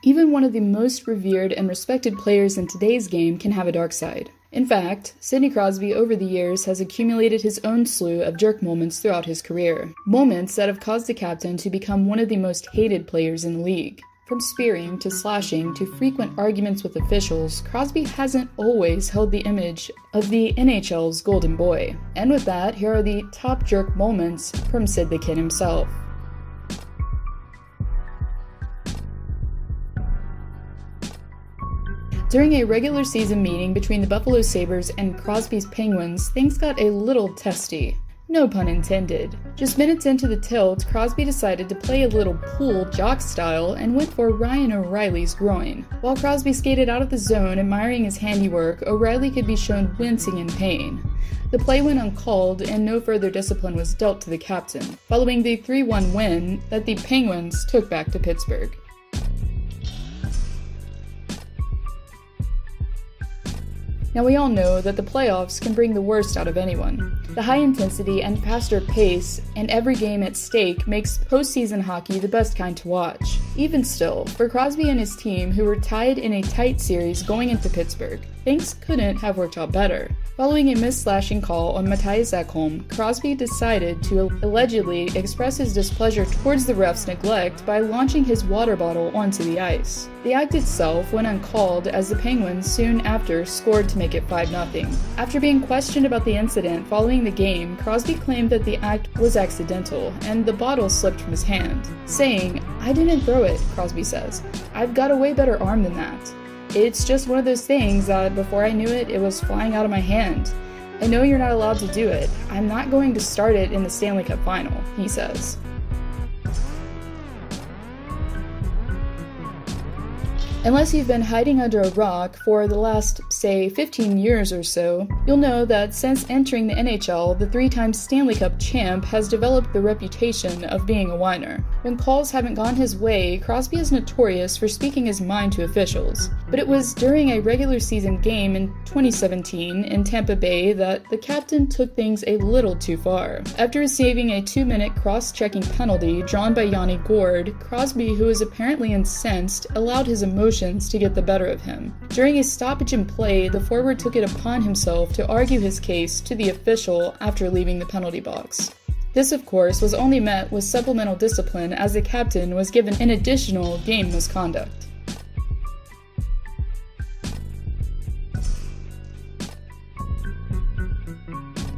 Even one of the most revered and respected players in today's game can have a dark side. In fact, Sidney Crosby over the years has accumulated his own slew of jerk moments throughout his career. Moments that have caused the captain to become one of the most hated players in the league. From spearing to slashing to frequent arguments with officials, Crosby hasn't always held the image of the NHL's golden boy. And with that, here are the top jerk moments from Sid the Kid himself. During a regular season meeting between the Buffalo Sabres and Crosby's Penguins, things got a little testy. No pun intended. Just minutes into the tilt, Crosby decided to play a little pool jock style and went for Ryan O'Reilly's groin. While Crosby skated out of the zone admiring his handiwork, O'Reilly could be shown wincing in pain. The play went uncalled and no further discipline was dealt to the captain, following the 3-1 win that the Penguins took back to Pittsburgh. Now we all know that the playoffs can bring the worst out of anyone. The high intensity and faster pace and every game at stake makes postseason hockey the best kind to watch. Even still, for Crosby and his team, who were tied in a tight series going into Pittsburgh, things couldn't have worked out better. Following a missed-slashing call on Mattias Ekholm, Crosby decided to allegedly express his displeasure towards the ref's neglect by launching his water bottle onto the ice. The act itself went uncalled as the Penguins soon after scored to make it 5-0. After being questioned about the incident following the game, Crosby claimed that the act was accidental and the bottle slipped from his hand, saying, "I didn't throw it," Crosby says. "I've got a way better arm than that. It's just one of those things that before I knew it, it was flying out of my hand. I know you're not allowed to do it. I'm not going to start it in the Stanley Cup final," he says. Unless you've been hiding under a rock for the last, say, 15 years or so, you'll know that since entering the NHL, the 3-time Stanley Cup champ has developed the reputation of being a whiner. When calls haven't gone his way, Crosby is notorious for speaking his mind to officials. But it was during a regular season game in 2017 in Tampa Bay that the captain took things a little too far. After receiving a 2-minute cross-checking penalty drawn by Yanni Gourde, Crosby, who was apparently incensed, allowed his emotions to get the better of him. During a stoppage in play, the forward took it upon himself to argue his case to the official after leaving the penalty box. This, of course, was only met with supplemental discipline as the captain was given an additional game misconduct.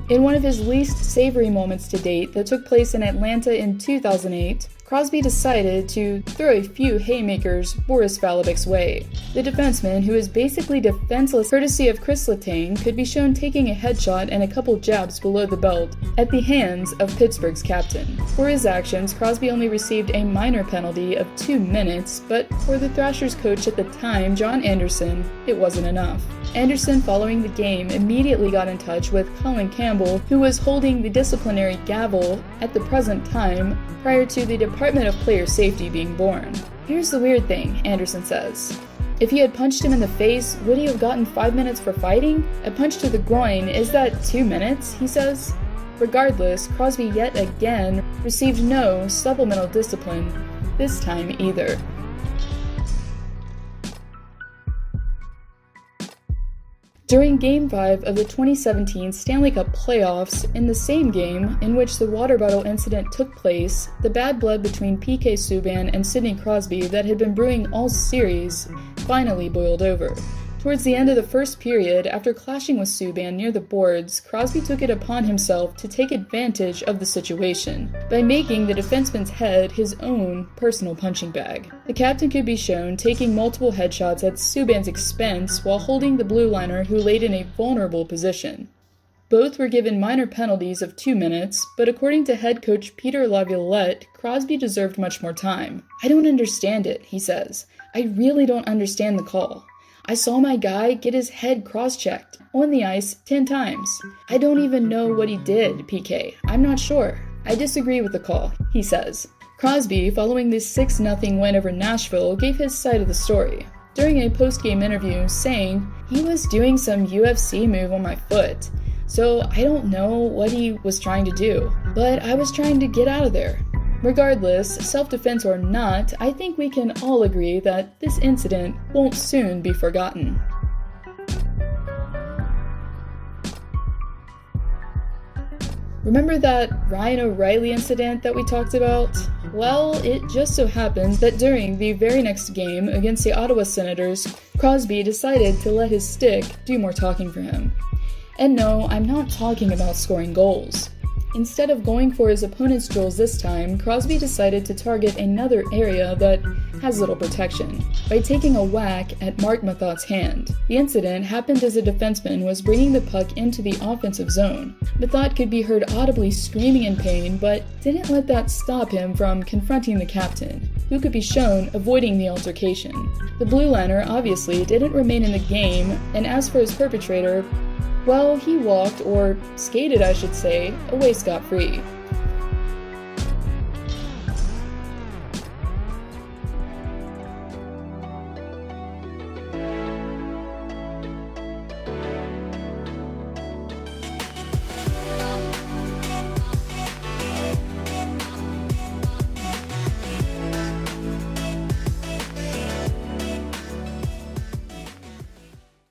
In one of his least savory moments to date that took place in Atlanta in 2008, Crosby decided to throw a few haymakers Boris Valibek's way. The defenseman, who is basically defenseless courtesy of Chris Letang, could be shown taking a headshot and a couple jabs below the belt at the hands of Pittsburgh's captain. For his actions, Crosby only received a minor penalty of 2 minutes, but for the Thrashers coach at the time, John Anderson, it wasn't enough. Anderson, following the game, immediately got in touch with Colin Campbell, who was holding the disciplinary gavel at the present time prior to the Department of Player Safety being born. "Here's the weird thing," Anderson says. "If he had punched him in the face, would he have gotten 5 minutes for fighting? A punch to the groin, is that 2 minutes?" he says. Regardless, Crosby yet again received no supplemental discipline, this time either. During Game 5 of the 2017 Stanley Cup playoffs, in the same game in which the water bottle incident took place, the bad blood between PK Subban and Sidney Crosby that had been brewing all series finally boiled over. Towards the end of the first period, after clashing with Subban near the boards, Crosby took it upon himself to take advantage of the situation by making the defenseman's head his own personal punching bag. The captain could be shown taking multiple headshots at Subban's expense while holding the blue liner who laid in a vulnerable position. Both were given minor penalties of 2 minutes, but according to head coach Peter Laviolette, Crosby deserved much more time. "I don't understand it," he says. "I really don't understand the call. I saw my guy get his head cross-checked on the ice 10 times. I don't even know what he did, PK. I'm not sure. I disagree with the call," he says. Crosby, following this 6-0 win over Nashville, gave his side of the story during a post-game interview, saying, "He was doing some UFC move on my foot, so I don't know what he was trying to do, but I was trying to get out of there. Regardless, self-defense or not, I think we can all agree that this incident won't soon be forgotten. Remember that Ryan O'Reilly incident that we talked about? Well, it just so happens that during the very next game against the Ottawa Senators, Crosby decided to let his stick do more talking for him. And no, I'm not talking about scoring goals. Instead of going for his opponent's goals this time, Crosby decided to target another area that has little protection, by taking a whack at Marc Methot's hand. The incident happened as a defenseman was bringing the puck into the offensive zone. Methot could be heard audibly screaming in pain, but didn't let that stop him from confronting the captain, who could be shown avoiding the altercation. The Blue Liner obviously didn't remain in the game, and as for his perpetrator, well, he walked, or skated I should say, away scot-free.